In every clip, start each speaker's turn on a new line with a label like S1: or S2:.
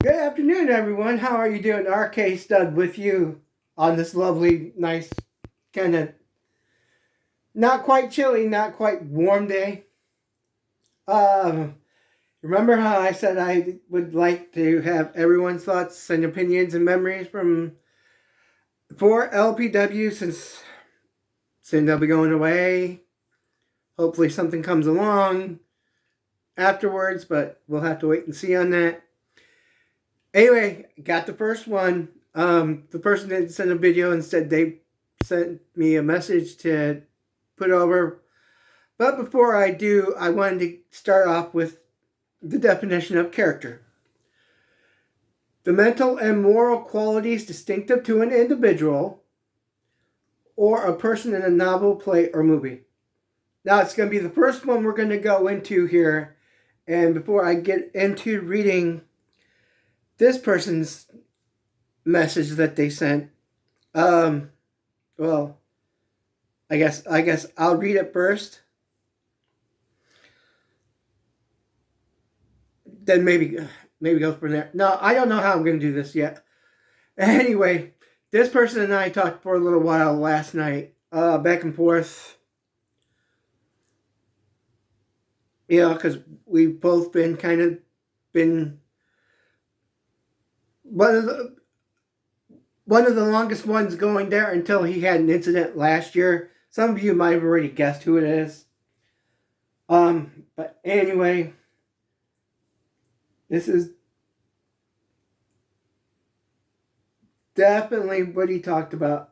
S1: Good afternoon, everyone. How are you doing? RK Stud with you on this lovely, nice, kind of not quite chilly, not quite warm day. Um, Remember how I said I would like to have everyone's thoughts and opinions and memories from for LPW since soon they'll be going away. Hopefully, something comes along afterwards, but we'll have to wait and see on that. Anyway, got the first one. The person didn't send a video. Instead, they sent me a message to put over. But before I do, I wanted to start off with the definition of character. The mental and moral qualities distinctive to an individual or a person in a novel, play, or movie. Now, it's going to be the first one we're going to go into here. And before I get into reading this person's message that they sent, well, I guess I'll read it first. Then maybe go from there. No, I don't know how I'm going to do this yet. Anyway, this person and I talked for a little while last night, back and forth. You know, because we've both been been one of the longest ones going there until he had an incident last year. Some of you might have already guessed who it is. But anyway, this is definitely what he talked about.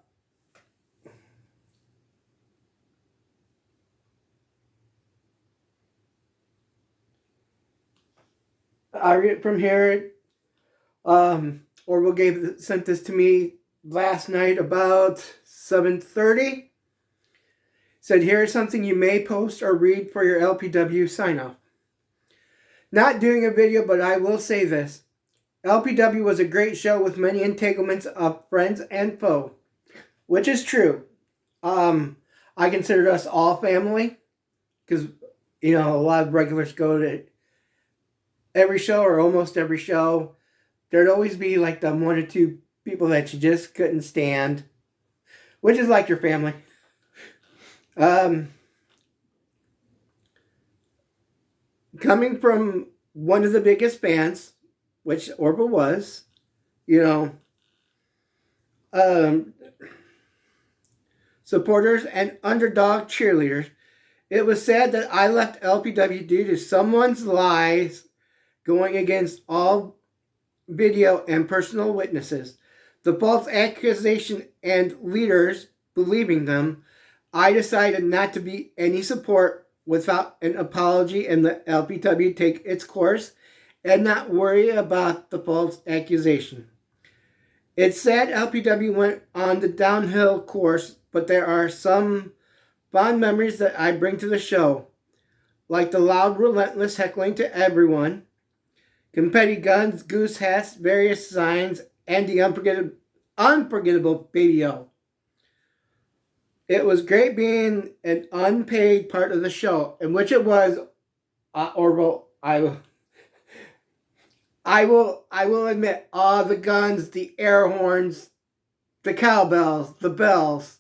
S1: I read it from here. Orvil sent this to me last night about 7:30. Said, here's something you may post or read for your LPW sign-off. Not doing a video, but I will say this. LPW was a great show with many entanglements of friends and foe, which is true. I consider us all family because, you know, a lot of regulars go to every show or almost every show. There'd always be like the one or two people that you just couldn't stand, which is like your family. Coming from one of the biggest fans, which Orvil was, you know, supporters and underdog cheerleaders, it was sad that I left LPW due to someone's lies going against all video and personal witnesses. The false accusation and leaders believing them, I decided not to be any support without an apology and let LPW take its course and not worry about the false accusation. It's sad LPW went on the downhill course, but there are some fond memories that I bring to the show, like the loud, relentless heckling to everyone, confetti guns, goose hats, various signs, and the unforgettable video. It was great being an unpaid part of the show, in which it was, Orville, I will admit, all the guns, the air horns, the cowbells, the bells,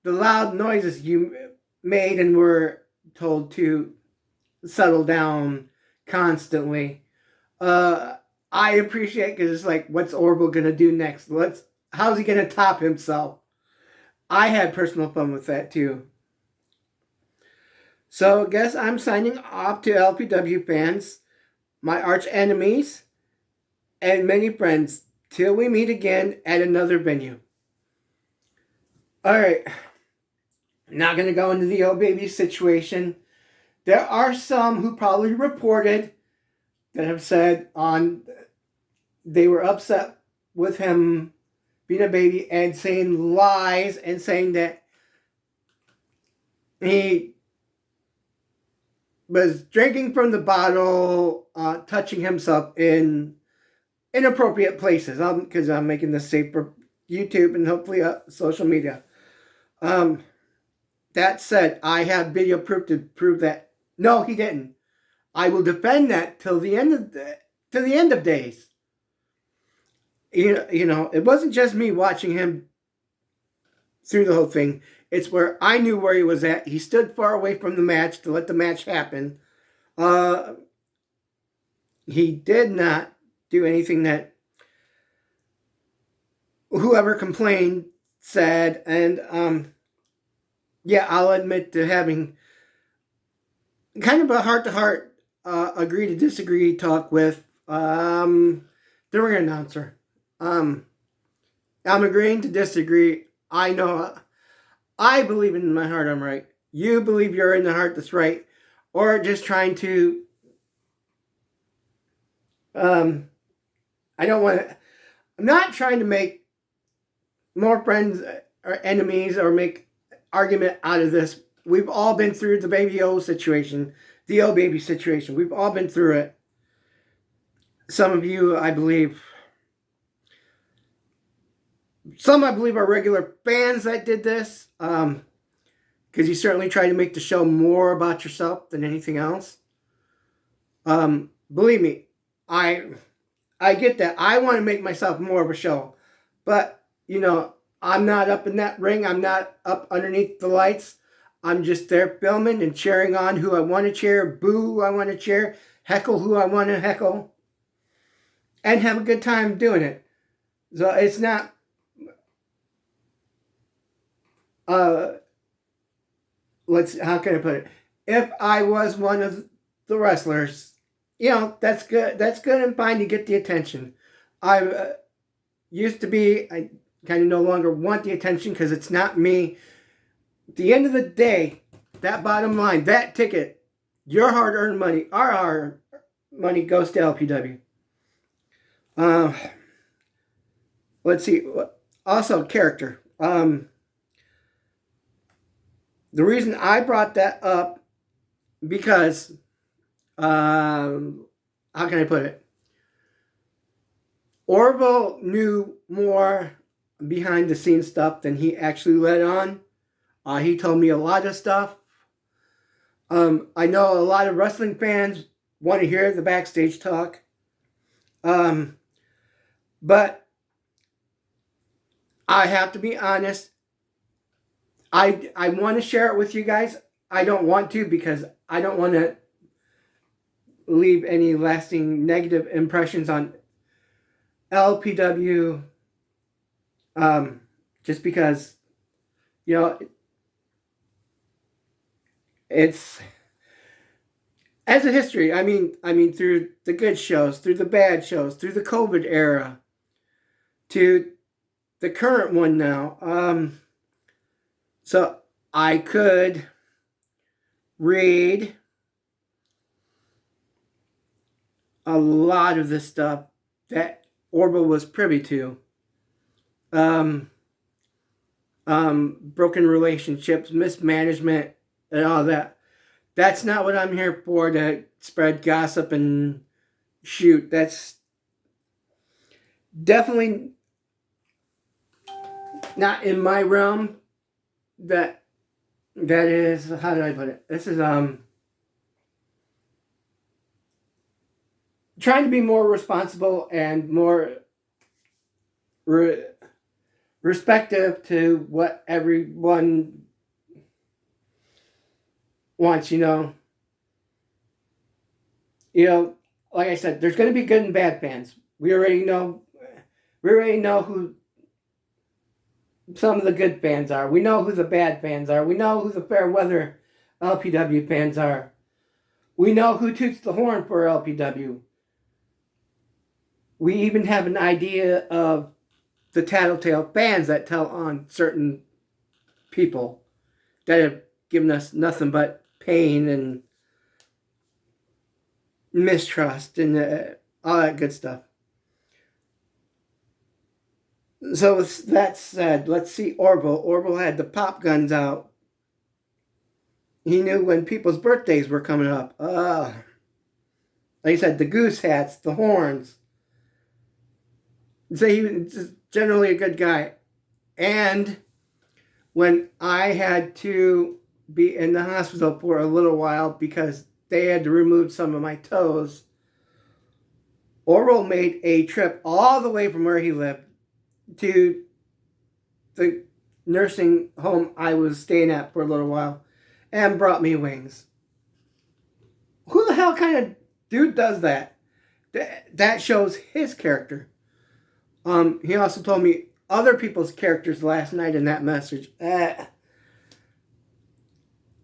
S1: the loud noises you made and were told to settle down constantly. I appreciate because it's like, what's Orville gonna do next? How's he gonna top himself? I had personal fun with that too. So I guess I'm signing off to LPW fans, my arch enemies, and many friends till we meet again at another venue. Alright, not going to go into the old baby situation. There are some who probably reported that have said they were upset with him being a baby and saying lies and saying that he was drinking from the bottle, touching himself in inappropriate places. Because I'm making this safe for YouTube and hopefully social media. That said, I have video proof to prove that no, he didn't. I will defend that till the end of days. it wasn't just me watching him through the whole thing. It's where I knew where he was at. He stood far away from the match to let the match happen. He did not do anything that whoever complained said. And yeah, I'll admit to having kind of a heart-to-heart agree to disagree talk with the ring announcer. I'm agreeing to disagree. I know, I believe in my heart I'm right. You believe you're in the heart that's right, or just trying to. I don't want to. I'm not trying to make more friends or enemies or make argument out of this. We've all been through the baby O situation, the O baby situation. We've all been through it. Some of you, I believe, are regular fans that did this. Because you certainly try to make the show more about yourself than anything else. Believe me, I get that. I want to make myself more of a show. But, I'm not up in that ring. I'm not up underneath the lights. I'm just there filming and cheering on who I want to cheer, boo who I want to cheer, heckle who I want to heckle, and have a good time doing it. So it's not how can I put it? If I was one of the wrestlers, that's good. That's good and fine to get the attention. I used to be. I kind of no longer want the attention because it's not me. At the end of the day, that bottom line, that ticket, your hard-earned money, our hard money goes to LPW. Let's see. Also, character. The reason I brought that up because, how can I put it? Orvil knew more behind the scenes stuff than he actually let on. He told me a lot of stuff. I know a lot of wrestling fans want to hear the backstage talk. But I have to be honest. I want to share it with you guys. I don't want to because I don't want to leave any lasting negative impressions on LPW. Just because, it's as a history. I mean, through the good shows, through the bad shows, through the COVID era, to the current one now. So I could read a lot of the stuff that Orvil was privy to. Broken relationships, mismanagement, and all that. That's not what I'm here for, to spread gossip and shoot. That's definitely not in my realm. That is, how did I put it? This is trying to be more responsible and more respective to what everyone wants, like I said, there's going to be good and bad fans. We already know who some of the good fans are. We know who the bad fans are. We know who the fair weather LPW fans are. We know who toots the horn for LPW. We even have an idea of the tattletale fans that tell on certain people that have given us nothing but pain and mistrust and all that good stuff. So with that said, let's see Orvil. Orvil had the pop guns out. He knew when people's birthdays were coming up. Like I said, the goose hats, the horns. So he was generally a good guy. And when I had to be in the hospital for a little while because they had to remove some of my toes, Orvil made a trip all the way from where he lived to the nursing home I was staying at for a little while and brought me wings. Who the hell kind of dude does that? That shows his character. He also told me other people's characters last night in that message.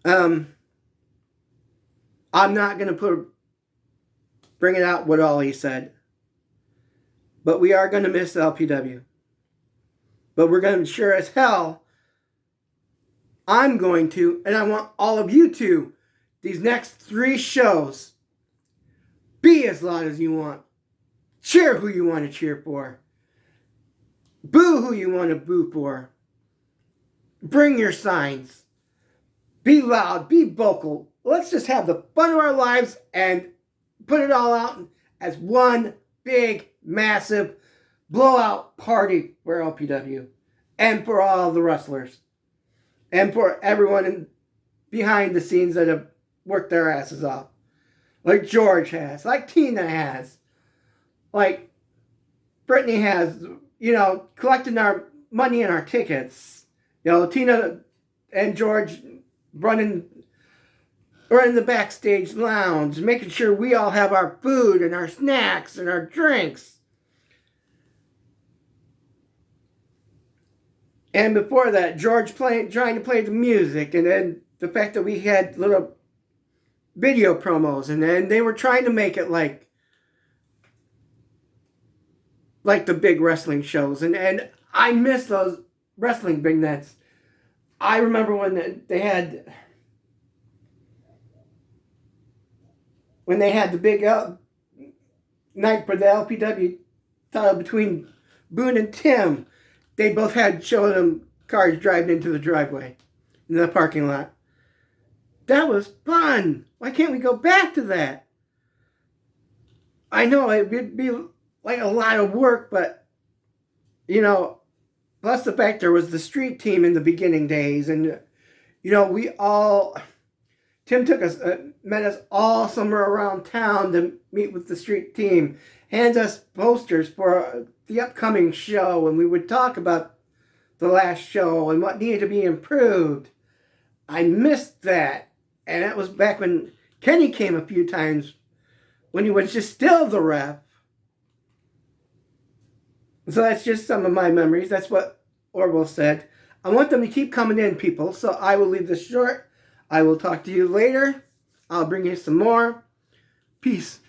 S1: I'm not going to bring it out what all he said. But we are going to miss LPW. But we're going to sure as hell, I'm going to, and I want all of you to, these next 3 shows, be as loud as you want. Cheer who you want to cheer for. Boo who you want to boo for. Bring your signs. Be loud, be vocal. Let's just have the fun of our lives and put it all out as one big, massive blowout party for LPW and for all the wrestlers and for everyone behind the scenes that have worked their asses off. Like George has, like Tina has, like Brittany has, collecting our money and our tickets. Tina and George running in the backstage lounge, making sure we all have our food and our snacks and our drinks. And before that, George trying to play the music, and then the fact that we had little video promos, and then they were trying to make it like the big wrestling shows, and I miss those wrestling vignettes. I remember when they had the big night for the LPW title between Boone and Tim. They both had showing them cars driving into the driveway in the parking lot. That was fun. Why can't we go back to that? I know it would be like a lot of work, but plus the fact there was the street team in the beginning days, and we all, Tim met us all somewhere around town to meet with the street team, hands us posters for the upcoming show, and we would talk about the last show and what needed to be improved. I missed that, and that was back when Kenny came a few times when he was just still the ref. So that's just some of my memories. That's what Orvil said. I want them to keep coming in, people, so I will leave this short. I will talk to you later. I'll bring you some more. Peace.